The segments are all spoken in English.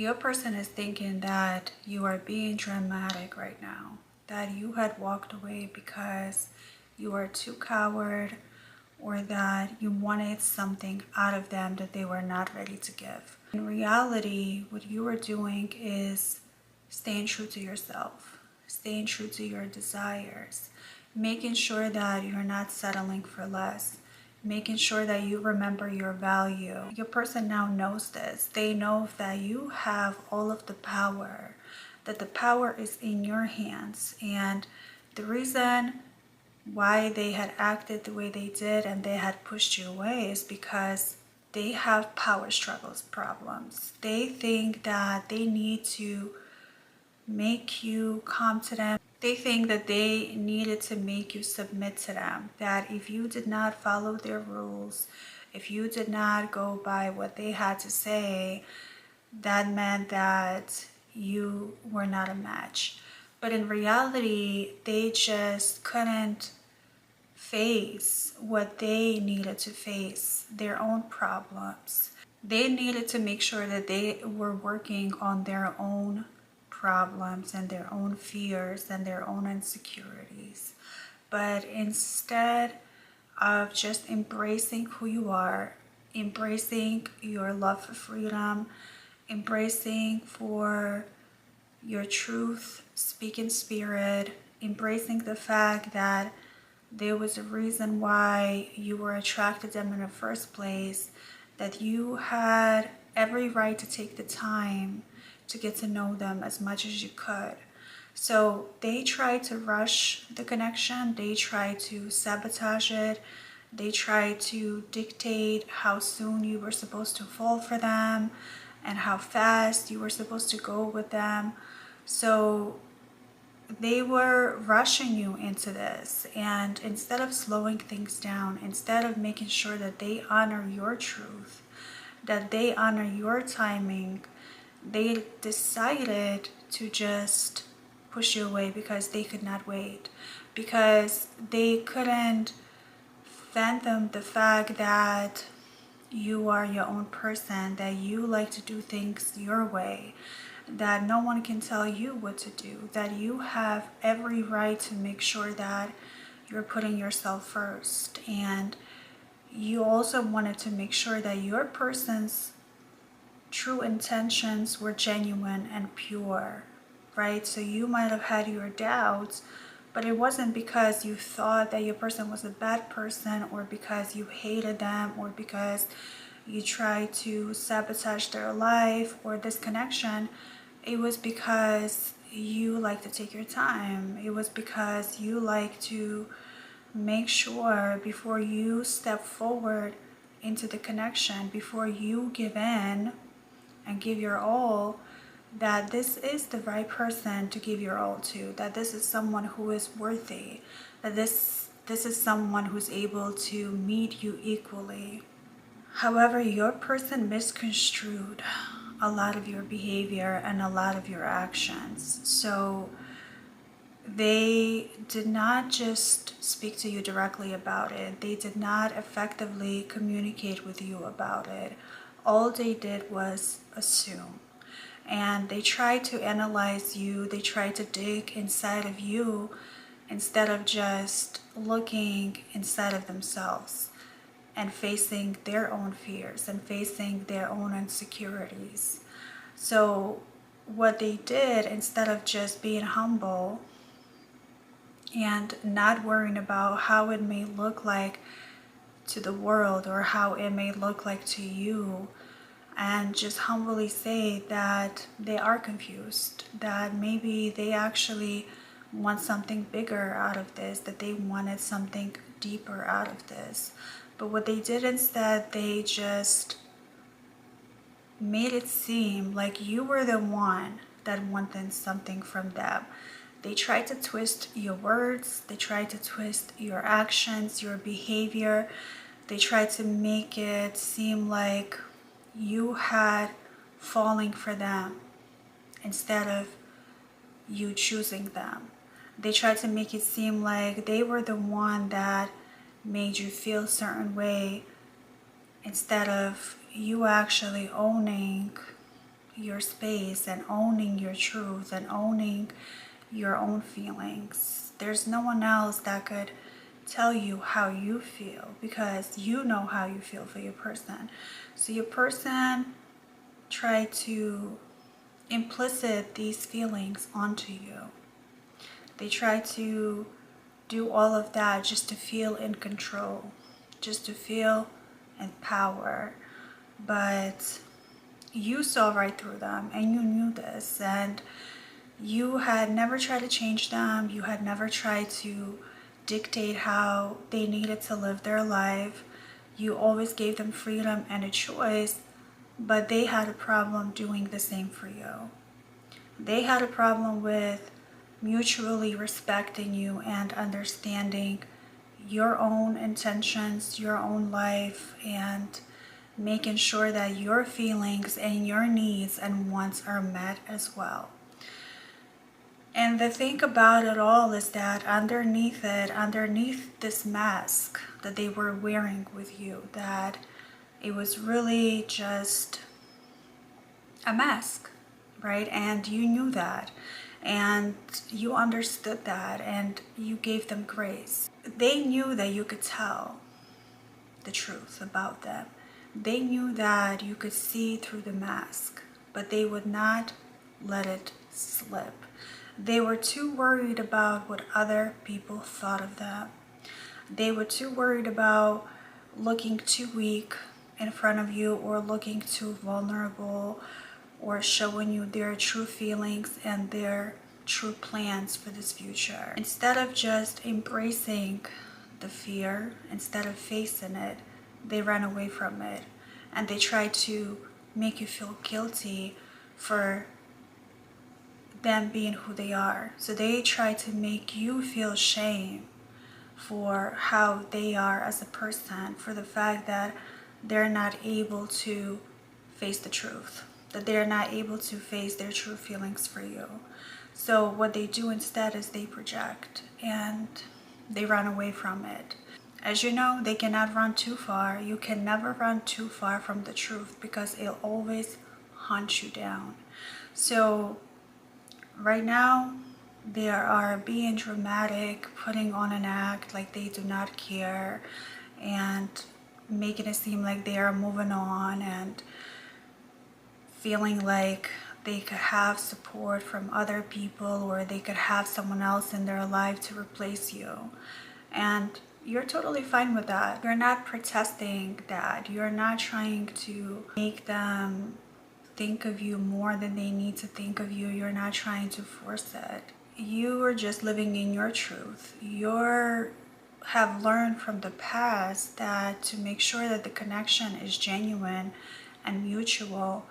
Your person is thinking that you are being dramatic right now, that you had walked away because you are too coward, or that you wanted something out of them that they were not ready to give. In reality, what you are doing is staying true to yourself, staying true to your desires, making sure that you're not settling for less, making sure that you remember your value. Your person now knows this. They know that you have all of the power, that the power is in your hands. And the reason why they had acted the way they did and they had pushed you away is because they have power struggles problems. They think that they need to make you come to them. They think that they needed to make you submit to them, that if you did not follow their rules, if you did not go by what they had to say, that meant that you were not a match. But in reality, they just couldn't face what they needed to face, their own problems. They needed to make sure that they were working on their own problems and their own fears and their own insecurities. But instead of just embracing who you are, embracing your love for freedom, embracing for your truth, speaking spirit, embracing the fact that there was a reason why you were attracted to them in the first place, that you had every right to take the time to get to know them as much as you could. So they tried to rush the connection, they tried to sabotage it, they tried to dictate how soon you were supposed to fall for them and how fast you were supposed to go with them. So they were rushing you into this, and instead of slowing things down, instead of making sure that they honor your truth, that they honor your timing, they decided to just push you away because they could not wait, because they couldn't fathom the fact that you are your own person, that you like to do things your way, that no one can tell you what to do, that you have every right to make sure that you're putting yourself first. And you also wanted to make sure that your person's true intentions were genuine and pure, right? So you might have had your doubts, but it wasn't because you thought that your person was a bad person, or because you hated them, or because you tried to sabotage their life or this connection. It was because you like to take your time. It was because you like to make sure before you step forward into the connection, before you give in and give your all, that this is the right person to give your all to, that this is someone who is worthy, that this is someone who's able to meet you equally. However, your person misconstrued a lot of your behavior and a lot of your actions. So they did not just speak to you directly about it. They did not effectively communicate with you about it. All they did was assume. And they tried to analyze you. They tried to dig inside of you instead of just looking inside of themselves and facing their own fears and facing their own insecurities. So what they did, instead of just being humble and not worrying about how it may look like to the world or how it may look like to you, and just humbly say that they are confused, that maybe they actually want something bigger out of this, that they wanted something deeper out of this. But what they did instead, they just made it seem like you were the one that wanted something from them. They tried to twist your words, they tried to twist your actions, your behavior. They tried to make it seem like you had falling for them instead of you choosing them. They tried to make it seem like they were the one that made you feel a certain way instead of you actually owning your space and owning your truth and owning your own feelings. There's no one else that could tell you how you feel, because you know how you feel for your person. So your person tried to implicit these feelings onto you. They try to do all of that just to feel in control, just to feel in power. But you saw right through them and you knew this, and you had never tried to change them. You had never tried to dictate how they needed to live their life. You always gave them freedom and a choice, but they had a problem doing the same for you. They had a problem with mutually respecting you and understanding your own intentions, your own life, and making sure that your feelings and your needs and wants are met as well. And the thing about it all is that underneath this mask that they were wearing with you, that it was really just a mask, right? And you knew that, and you understood that, and you gave them grace. They knew that you could tell the truth about them. They knew that you could see through the mask, but they would not let it slip. They were too worried about what other people thought of them. They were too worried about looking too weak in front of you, or looking too vulnerable, or showing you their true feelings and their true plans for this future. Instead of just embracing the fear, instead of facing it, they ran away from it, and they tried to make you feel guilty for them being who they are. So they try to make you feel shame for how they are as a person, for the fact that they're not able to face the truth, that they're not able to face their true feelings for you. So what they do instead is they project and they run away from it. As you know, they cannot run too far. You can never run too far from the truth, because it'll always hunt you down. So right now, they are being dramatic, putting on an act like they do not care, and making it seem like they are moving on, and feeling like they could have support from other people, or they could have someone else in their life to replace you. And you're totally fine with that. You're not protesting that. You're not trying to make them think of you more than they need to think of you. You're not trying to force it. You are just living in your truth. You have learned from the past that to make sure that the connection is genuine and mutual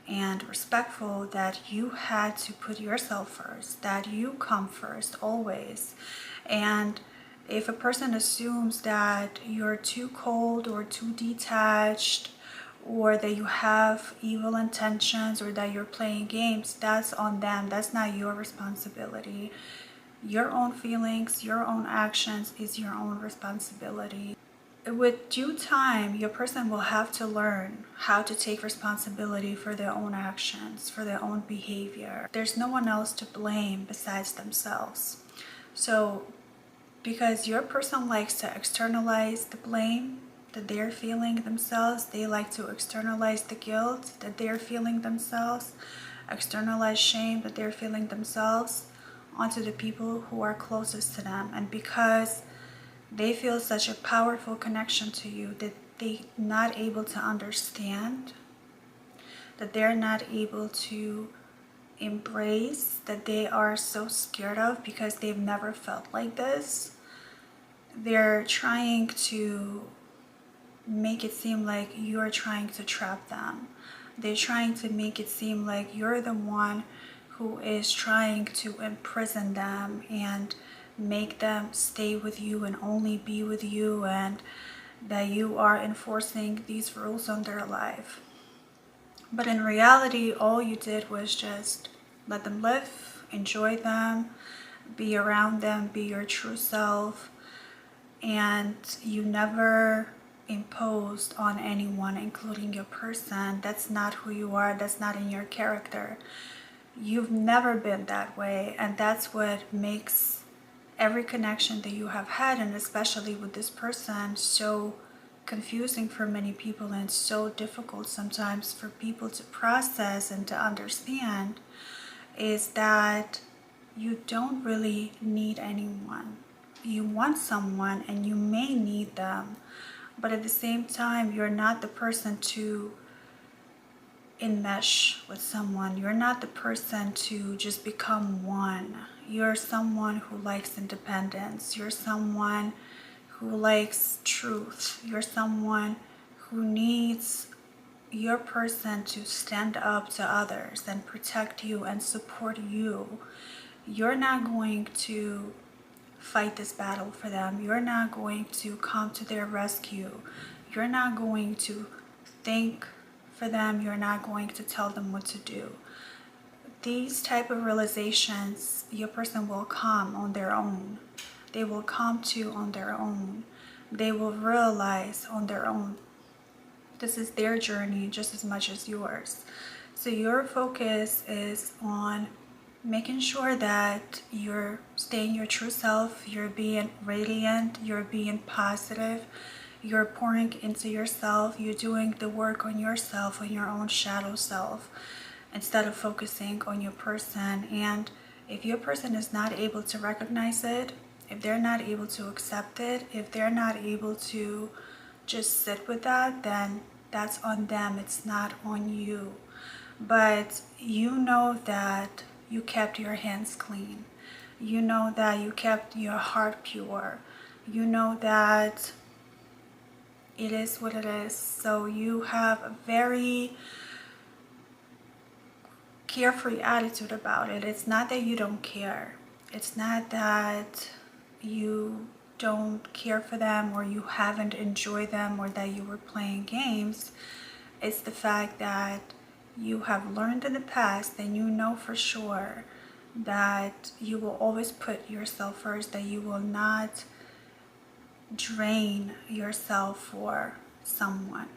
and respectful, that you had to put yourself first, that you come first always. And if a person assumes that you're too cold or too detached, or that you have evil intentions, or that you're playing games, that's on them. That's not your responsibility. Your own feelings, your own actions is your own responsibility. With due time, your person will have to learn how to take responsibility for their own actions, for their own behavior. There's no one else to blame besides themselves. So because your person likes to externalize the blame that they're feeling themselves, they like to externalize the guilt that they're feeling themselves, externalize shame that they're feeling themselves onto the people who are closest to them. And because they feel such a powerful connection to you, that they're not able to understand, that they're not able to embrace, that they are so scared of because they've never felt like this. They're trying to make it seem like you're trying to trap them. They're trying to make it seem like you're the one who is trying to imprison them and make them stay with you and only be with you, and that you are enforcing these rules on their life. But in reality, all you did was just let them live, enjoy them, be around them, be your true self, and you never imposed on anyone, including your person. That's not who you are. That's not in your character. You've never been that way, and that's what makes every connection that you have had, and especially with this person, so confusing for many people and so difficult sometimes for people to process and to understand, is that you don't really need anyone. You want someone and you may need them, but at the same time, you're not the person to enmesh with someone. You're not the person to just become one. You're someone who likes independence. You're someone who likes truth. You're someone who needs your person to stand up to others and protect you and support you. You're not going to fight this battle for them. You're not going to come to their rescue. You're not going to think for them. You're not going to tell them what to do. These type of realizations, your person will come on their own. They will come to on their own. They will realize on their own. This is their journey just as much as yours. So your focus is on making sure that you're staying your true self, you're being radiant, you're being positive, you're pouring into yourself, you're doing the work on yourself, on your own shadow self, instead of focusing on your person. And if your person is not able to recognize it, if they're not able to accept it, if they're not able to just sit with that, then that's on them. It's not on you. But you know that you kept your hands clean. You know that you kept your heart pure. You know that it is what it is. So you have a very carefree attitude about it. It's not that you don't care. It's not that you don't care for them or you haven't enjoyed them or that you were playing games. It's the fact that you have learned in the past and you know for sure that you will always put yourself first, that you will not drain yourself for someone.